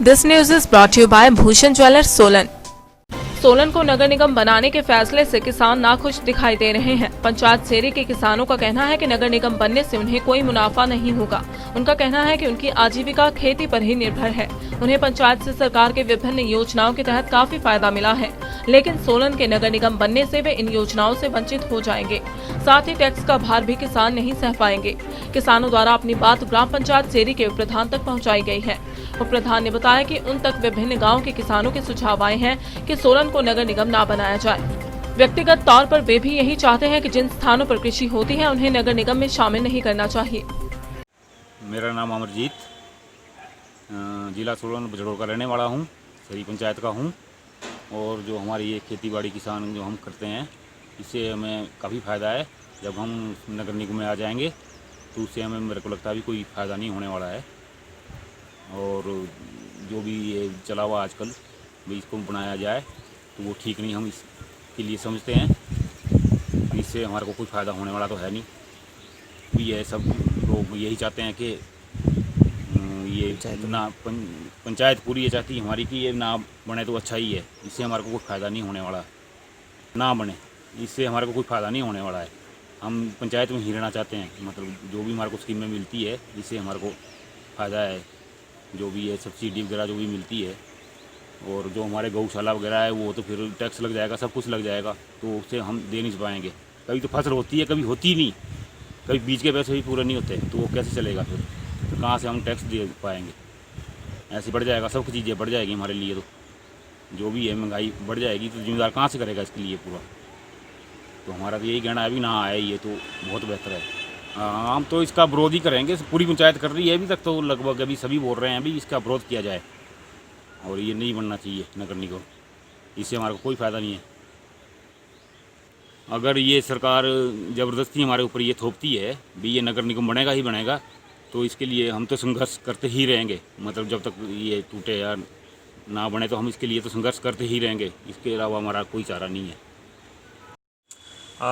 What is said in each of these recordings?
This news is brought to you by Bhushan Jewellers, Solan. Solan को नगर निगम बनाने के फैसले से किसान नाखुश दिखाई दे रहे हैं। पंचायत सेरी के किसानों का कहना है कि नगर निगम बनने से उन्हें कोई मुनाफा नहीं होगा। उनका कहना है कि उनकी आजीविका खेती पर ही निर्भर है। उन्हें पंचायत से सरकार के विभिन्न योजनाओं के तहत काफी फायदा मिला है, लेकिन सोलन के नगर निगम बनने से वे इन योजनाओं से वंचित हो जाएंगे। साथ ही टैक्स का भार भी किसान नहीं सह पाएंगे। किसानों द्वारा अपनी बात ग्राम पंचायत सेरी के उप प्रधान तक पहुँचाई गयी है। उप प्रधान ने बताया कि उन तक विभिन्न गाँव के किसानों के सुझाव आए हैं कि सोलन को नगर निगम ना बनाया जाए। व्यक्तिगत तौर पर वे भी यही चाहते हैं कि जिन स्थानों पर कृषि होती है उन्हें नगर निगम में शामिल नहीं करना चाहिए। मेरा नाम अमरजीत, जिला सोलन बजड़ों का रहने वाला हूँ, सरी पंचायत का हूँ। और जो हमारी ये खेती बाड़ी किसान जो हम करते हैं, इससे हमें काफ़ी फ़ायदा है। जब हम नगर निगम में आ जाएंगे तो उससे हमें, मेरे को लगता है, अभी कोई फ़ायदा नहीं होने वाला है। और जो भी ये चला हुआ आजकल भी इसको बनाया जाए तो वो ठीक नहीं, हम इसके लिए समझते हैं। इससे हमारे को कोई फ़ायदा होने वाला तो है नहीं। भी ये सब लोग यही चाहते हैं कि ये ना पंचायत पूरी ये चाहती है हमारी कि ये ना बने तो अच्छा ही है। इससे हमारे को कोई फ़ायदा नहीं होने वाला, ना बने इससे हमारे को कोई फ़ायदा नहीं होने वाला है। हम पंचायत में ही रहना चाहते हैं, मतलब जो भी हमारे को स्कीमें मिलती है इससे हमारे को फ़ायदा है। जो भी है सब्सिडी वगैरह जो भी मिलती है, और जो हमारे गौशाला वगैरह है वो तो फिर टैक्स लग जाएगा, सब कुछ लग जाएगा, तो उससे हम दे नहीं पाएंगे। कभी तो फसल होती है, कभी होती नहीं, कभी बीज के पैसे भी पूरे नहीं होते, तो वो कैसे चलेगा फिर? तो कहाँ से हम टैक्स दे पाएंगे? ऐसे बढ़ जाएगा, सब चीज़ें बढ़ जाएगी हमारे लिए। तो जो भी है महंगाई बढ़ जाएगी, तो जिम्मेदार कहाँ से करेगा इसके लिए पूरा? तो हमारा तो यही कहना है, अभी ना आए ये तो बहुत बेहतर है। हम तो इसका विरोध ही करेंगे। पूरी पंचायत कर रही है अभी तक, तो लगभग अभी सभी बोल रहे हैं अभी इसका विरोध किया जाए, और ये नहीं बनना चाहिए नगर निगम। इससे हमारे को कोई फ़ायदा नहीं है। अगर ये सरकार ज़बरदस्ती हमारे ऊपर ये थोपती है भी ये नगर निगम बनेगा ही बनेगा, तो इसके लिए हम तो संघर्ष करते ही रहेंगे। मतलब जब तक ये टूटे या ना बने तो हम इसके लिए तो संघर्ष करते ही रहेंगे। इसके अलावा हमारा कोई चारा नहीं है।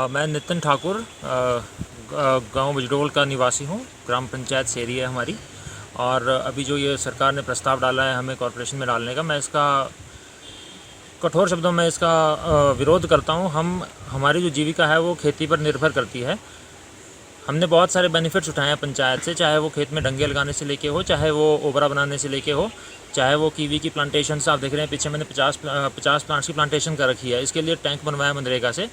मैं नितिन ठाकुर गांव बजडोल का निवासी हूं। ग्राम पंचायत सेरी है हमारी। और अभी जो ये सरकार ने प्रस्ताव डाला है हमें कॉरपोरेशन में डालने का, मैं इसका कठोर शब्दों में इसका विरोध करता हूं। हमारी जो जीविका है वो खेती पर निर्भर करती है। हमने बहुत सारे बेनिफिट्स उठाए हैं पंचायत से, चाहे वो खेत में डंगे लगाने से लेके हो, चाहे वो ओबरा बनाने से लेके हो, चाहे वो कीवी की प्लांटेशन से। आप देख रहे हैं पीछे मैंने 50 प्लांट्स की प्लांटेशन कर रखी है। इसके लिए टैंक बनवाया मनरेगा से।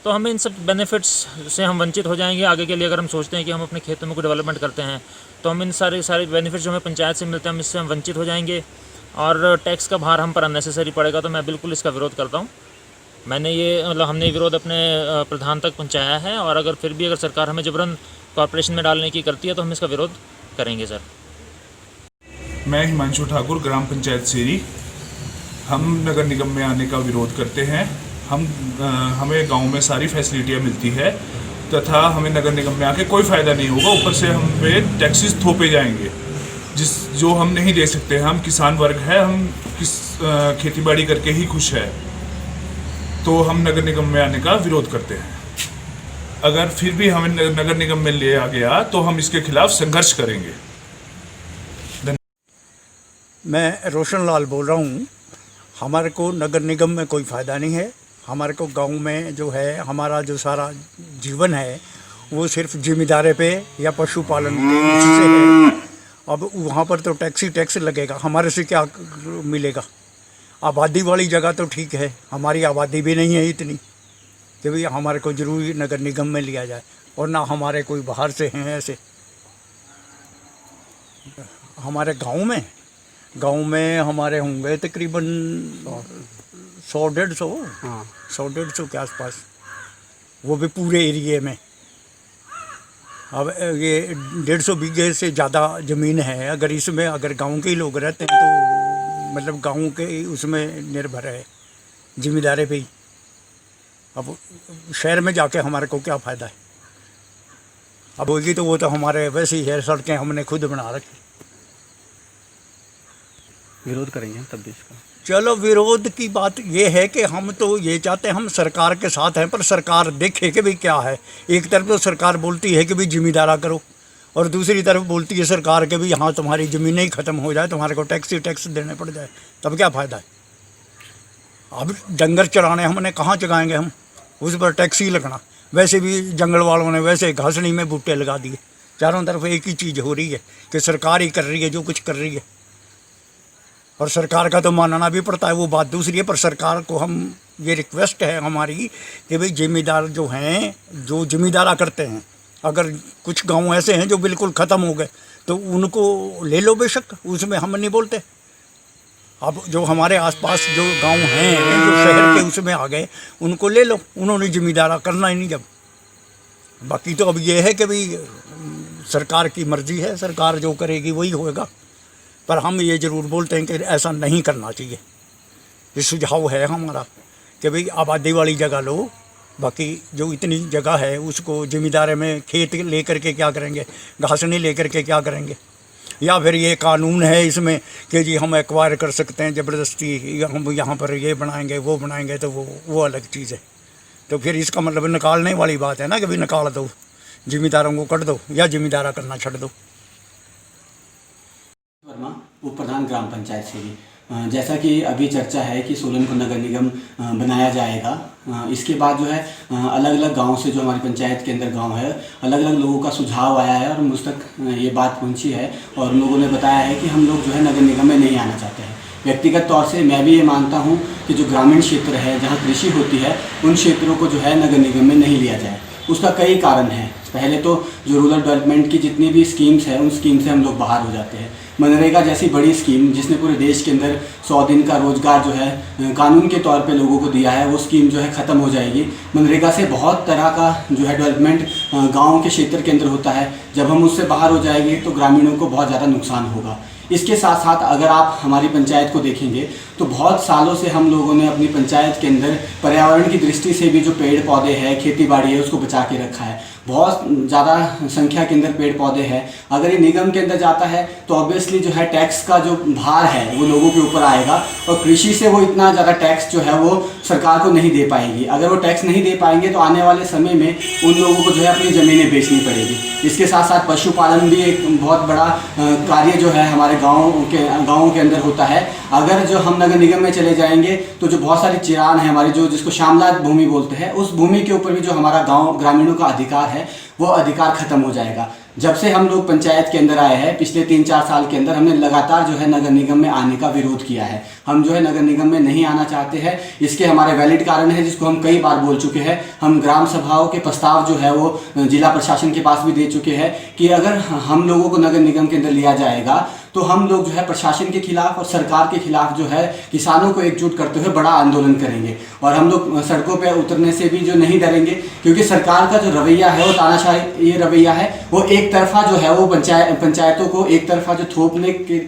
तो हमें इन सब बेनिफिट्स से हम वंचित हो जाएंगे आगे के लिए। अगर हम सोचते हैं कि हम अपने खेतों में कोई डेवलपमेंट करते हैं तो हम इन सारे बेनिफिट्स जो हमें पंचायत से मिलते हैं हम इससे हम वंचित हो जाएंगे, और टैक्स का भार हम पर अननेसेसरी पड़ेगा। तो मैं बिल्कुल इसका विरोध करता हूँ। हमने ये विरोध अपने प्रधान तक पहुँचाया है, और अगर फिर भी अगर सरकार हमें जबरन कॉरपोरेशन में डालने की करती है तो हम इसका विरोध करेंगे सर। मैं हिमांशु ठाकुर, ग्राम पंचायत सेरी। हम नगर निगम में आने का विरोध करते हैं। हमें गांव में सारी फैसिलिटियां मिलती है, तथा हमें नगर निगम में आके कोई फ़ायदा नहीं होगा। ऊपर से हम पे टैक्सेस थोपे जाएंगे जो हम नहीं दे सकते। हम किसान वर्ग है, हम खेतीबाड़ी करके ही खुश है, तो हम नगर निगम में आने का विरोध करते हैं। अगर फिर भी हमें नगर निगम में लिया गया तो हम इसके खिलाफ संघर्ष करेंगे। मैं रोशन लाल बोल रहा हूँ। हमारे को नगर निगम में कोई फ़ायदा नहीं है। हमारे को गांव में जो है हमारा जो सारा जीवन है वो सिर्फ जिम्मेदारी पे या पशुपालन के से है। अब वहाँ पर तो टैक्स ही टैक्स लगेगा, हमारे से क्या मिलेगा? आबादी वाली जगह तो ठीक है, हमारी आबादी भी नहीं है इतनी कि भाई हमारे को ज़रूरी नगर निगम में लिया जाए, और ना हमारे कोई बाहर से हैं ऐसे। हमारे गांव में हमारे होंगे तकरीबन 100-150 के आसपास, वो भी पूरे एरिए में। अब ये 150 बीघे से ज़्यादा ज़मीन है। अगर गांव के ही लोग रहते हैं तो मतलब गांव के उसमें निर्भर है, जिम्मेदारी पे ही। अब शहर में जाके हमारे को क्या फ़ायदा है? अब होगी तो वो तो हमारे वैसे ही है, सड़कें हमने खुद बना रखी। विरोध करेंगे तब भी इसका। चलो, विरोध की बात ये है कि हम तो ये चाहते हैं, हम सरकार के साथ हैं, पर सरकार देखे कि भाई क्या है। एक तरफ तो सरकार बोलती है कि भाई जिम्मेदारा करो, और दूसरी तरफ बोलती है सरकार के भी हाँ तुम्हारी ज़मीनें ही ख़त्म हो जाए, तुम्हारे को टैक्स ही टैक्स देने पड़ जाए, तब क्या फ़ायदा है। अब डंगर चराने हमने कहाँ चगाएंगे हम, उस पर टैक्स ही लगना। वैसे भी जंगल वालों ने वैसे घासनी में बूटे लगा दिए, चारों तरफ एक ही चीज़ हो रही है कि सरकार ही कर रही है जो कुछ कर रही है, और सरकार का तो मानना भी पड़ता है, वो बात दूसरी है। पर सरकार को हम ये रिक्वेस्ट है हमारी कि भाई जिम्मेदार जो हैं, जो जिम्मेदारा करते हैं, अगर कुछ गांव ऐसे हैं जो बिल्कुल ख़त्म हो गए तो उनको ले लो बेशक, उसमें हम नहीं बोलते। अब जो हमारे आसपास जो गांव हैं जो शहर के उसमें आ गए उनको ले लो, उन्होंने जिम्मेदारा करना ही नहीं जब। बाकी तो अब ये है कि भाई सरकार की मर्ज़ी है, सरकार जो करेगी वही होएगा। पर हम ये ज़रूर बोलते हैं कि ऐसा नहीं करना चाहिए। ये सुझाव है हमारा कि भाई आबादी वाली जगह लो, बाकी जो इतनी जगह है उसको ज़मींदारे में खेत ले करके क्या करेंगे, घासनी ले करके क्या करेंगे। या फिर ये कानून है इसमें कि जी हम एक्वायर कर सकते हैं ज़बरदस्ती, हम यहाँ पर ये बनाएंगे वो बनाएंगे, तो वो अलग चीज़ है। तो फिर इसका मतलब निकालने वाली बात है ना कि भाई निकाल दो, ज़मींदारों को कट दो या ज़मींदारा करना छड़ दो। वर्मा, उप प्रधान ग्राम पंचायत सेरी। जैसा कि अभी चर्चा है कि सोलन को नगर निगम बनाया जाएगा, इसके बाद जो है अलग अलग गांव से, जो हमारी पंचायत के अंदर गांव है, अलग अलग लोगों का सुझाव आया है और मुझ तक ये बात पहुंची है और लोगों ने बताया है कि हम लोग जो है नगर निगम में नहीं आना चाहते हैं। व्यक्तिगत तौर से मैं भी ये मानता हूँ कि जो ग्रामीण क्षेत्र है जहाँ कृषि होती है उन क्षेत्रों को जो है नगर निगम में नहीं लिया जाए। उसका कई कारण हैं। पहले तो जो रूरल डेवलपमेंट की जितनी भी स्कीम्स हैं उन स्कीम से हम लोग बाहर हो जाते हैं। मनरेगा जैसी बड़ी स्कीम जिसने पूरे देश के अंदर 100 दिन का रोज़गार जो है कानून के तौर पे लोगों को दिया है, वो स्कीम जो है ख़त्म हो जाएगी। मनरेगा से बहुत तरह का जो है डेवलपमेंट गाँव के क्षेत्र के अंदर होता है। जब हम उससे बाहर हो जाएंगे तो ग्रामीणों को बहुत ज़्यादा नुकसान होगा। इसके साथ साथ अगर आप हमारी पंचायत को देखेंगे तो बहुत सालों से हम लोगों ने अपनी पंचायत के अंदर पर्यावरण की दृष्टि से भी जो पेड़ पौधे हैं, खेती बाड़ी है, उसको बचा के रखा है। बहुत ज़्यादा संख्या के अंदर पेड़ पौधे हैं। अगर ये निगम के अंदर जाता है तो ऑब्वियसली जो है टैक्स का जो भार है वो लोगों के ऊपर आएगा और कृषि से वो इतना ज़्यादा टैक्स जो है वो सरकार को नहीं दे पाएगी। अगर वो टैक्स नहीं दे पाएंगे तो आने वाले समय में उन लोगों को जो है अपनी ज़मीनें बेचनी पड़ेगी। इसके साथ साथ पशुपालन भी एक बहुत बड़ा कार्य जो है हमारे गाँवों के अंदर होता है। अगर जो हम नगर निगम में चले जाएंगे तो जो बहुत सारी चिरान है हमारी, जो जिसको श्यामलात भूमि बोलते हैं, उस भूमि के ऊपर भी जो हमारा गाँव ग्रामीणों का अधिकार है वो अधिकार खत्म हो जाएगा। जब से हम लोग पंचायत के अंदर आए हैं पिछले 3-4 साल के अंदर हमने लगातार जो है नगर निगम में आने का विरोध किया है। हम जो है नगर निगम में नहीं आना चाहते हैं। इसके हमारे वैलिड कारण है जिसको हम कई बार बोल चुके हैं। हम ग्राम सभाओं के प्रस्ताव जो है वो जिला प्रशासन के पास भी दे चुके हैं कि अगर हम लोगों को नगर निगम के अंदर लिया जाएगा तो हम लोग जो है प्रशासन के खिलाफ और सरकार के खिलाफ जो है किसानों को एकजुट करते हुए बड़ा आंदोलन करेंगे। और हम लोग सड़कों पर उतरने से भी जो नहीं डरेंगे, क्योंकि सरकार का जो रवैया है वो तानाशाही ये रवैया है। वो एक तरफा जो है वो पंचायतों को एक तरफा जो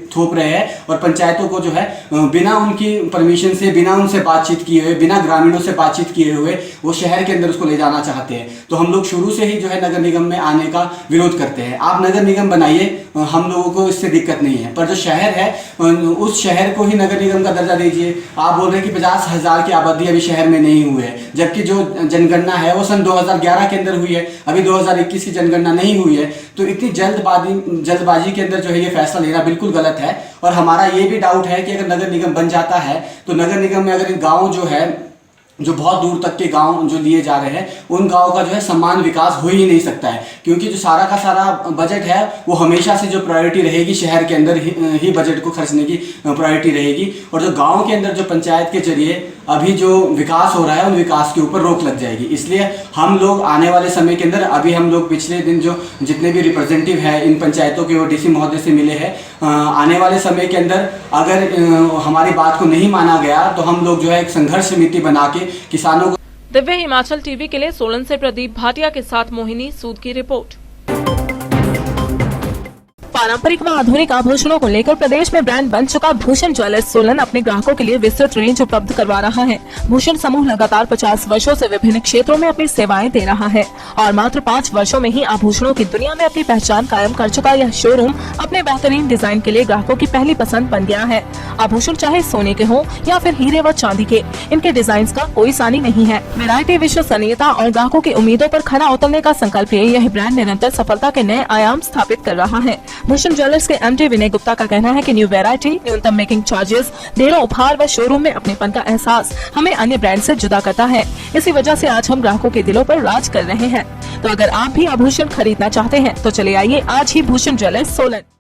थोप रहे हैं और पंचायतों को जो है बिना उनकी परमिशन से, बिना उनसे बातचीत किए हुए, बिना ग्रामीणों से बातचीत किए हुए वो शहर के अंदर उसको ले जाना चाहते हैं। तो हम लोग शुरू से ही जो है नगर निगम में आने का विरोध करते हैं। आप नगर निगम बनाइए, हम लोगों को इससे दिक्कत नहीं है, पर जो शहर है उस शहर को ही नगर निगम का दर्जा दीजिए। आप बोल रहे हैं कि 50,000 की आबादी अभी शहर में नहीं हुई है, जबकि जो जनगणना है वो सन 2011 के अंदर हुई है, अभी 2021 की जनगणना नहीं हुई है। तो इतनी जल्दबाजी के अंदर जो है ये फैसला लेना बिल्कुल गलत है। और हमारा ये भी डाउट है कि अगर नगर निगम बन जाता है तो नगर निगम में अगर गाँव जो है, जो बहुत दूर तक के गांव जो लिए जा रहे हैं, उन गांव का जो है समान विकास हो ही नहीं सकता है, क्योंकि जो सारा का सारा बजट है वो हमेशा से जो प्रायोरिटी रहेगी शहर के अंदर ही बजट को खर्चने की प्रायोरिटी रहेगी। और जो गांव के अंदर जो पंचायत के जरिए अभी जो विकास हो रहा है उन विकास के ऊपर रोक लग जाएगी। इसलिए हम लोग आने वाले समय के अंदर, अभी हम लोग पिछले दिन जो जितने भी रिप्रेजेंटेटिव है इन पंचायतों के वो डीसी महोदय से मिले हैं, आने वाले समय के अंदर अगर हमारी बात को नहीं माना गया तो हम लोग जो है एक संघर्ष समिति बना के किसानों को। दिव्य हिमाचल टीवी के लिए सोलन से प्रदीप भाटिया के साथ मोहिनी सूद की रिपोर्ट। पारंपरिक व आधुनिक आभूषणों को लेकर प्रदेश में ब्रांड बन चुका भूषण ज्वेलर्स सोलन अपने ग्राहकों के लिए विस्तृत रेंज उपलब्ध करवा रहा है। भूषण समूह लगातार 50 वर्षों से विभिन्न क्षेत्रों में अपनी सेवाएं दे रहा है और मात्र 5 वर्षों में ही आभूषणों की दुनिया में अपनी पहचान कायम कर चुका यह शोरूम अपने बेहतरीन डिजाइन के लिए ग्राहकों की पहली पसंद बन गया है। आभूषण चाहे सोने के हो या फिर हीरे व चांदी के, इनके डिजाइन का कोई सानी नहीं है। वैरायटी, विश्वसनीयता और ग्राहकों की उम्मीदों पर खरा उतरने का संकल्प लिए यह ब्रांड निरंतर सफलता के नए आयाम स्थापित कर रहा है। भूषण ज्वेलर्स के एमडी विनय गुप्ता का कहना है कि न्यू वैरायटी, न्यूनतम मेकिंग चार्जेस, ढेरों उपहार व शोरूम में अपनेपन का एहसास हमें अन्य ब्रांड से जुदा करता है। इसी वजह से आज हम ग्राहकों के दिलों पर राज कर रहे हैं। तो अगर आप भी आभूषण खरीदना चाहते हैं तो चले आइए आज ही भूषण ज्वेलर्स सोलन।